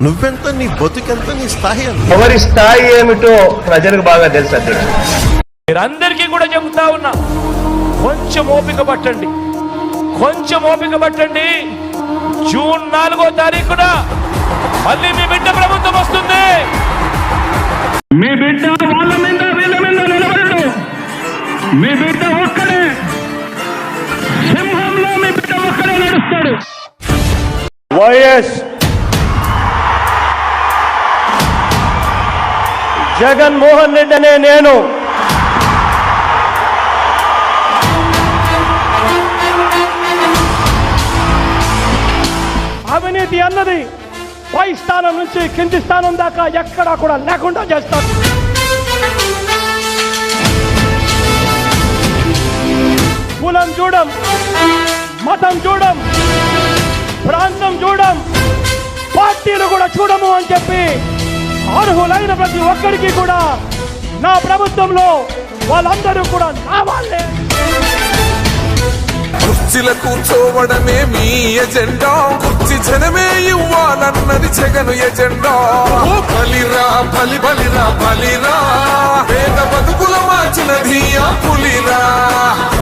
నువ్వెంత, నీ బతుకెంత, నీ స్థాయి ఎంత? ఎవరి స్థాయి ఏమిటో ప్రజలకు బాగా తెలుసు అధ్యక్ష. మీరందరికీ కూడా చెబుతా ఉన్నా, కొంచెం ఓపిక పట్టండి, కొంచెం ఓపిక పట్టండి. జూన్ 4వ తారీఖున మళ్ళీ మీ బిడ్డ ప్రభుత్వం వస్తుంది. మీ బిడ్డ వాళ్ళ మీద వీళ్ళ మీద నిలబడడు. మీ బిడ్డ ఒక్కడే, సింహంలో మీ బిడ్డ ఒక్కడే నడుస్తాడు. వైఎస్ జగన్మోహన్ రెడ్డి అనే నేను అవినీతి అన్నది పై స్థానం నుంచి కింది స్థానం దాకా ఎక్కడా కూడా లేకుండా చేస్తారు. కులం చూడం, మతం చూడం, ప్రాంతం చూడం, పార్టీలు కూడా చూడము అని చెప్పి అర్హులైన ప్రతి ఒక్కరికి కూడా నా ప్రభుత్వంలో వాళ్ళందరూ కూడా నా వాళ్ళే. కుర్చీల కూర్చోవడమే మీ ఎజెండా, కుర్చీ జనమే ఇవ్వాలన్నది జగన్ ఎజెండా. బలిరా బలిరా బలిరా, పేద బతుకుల మార్చినది ఆ పులి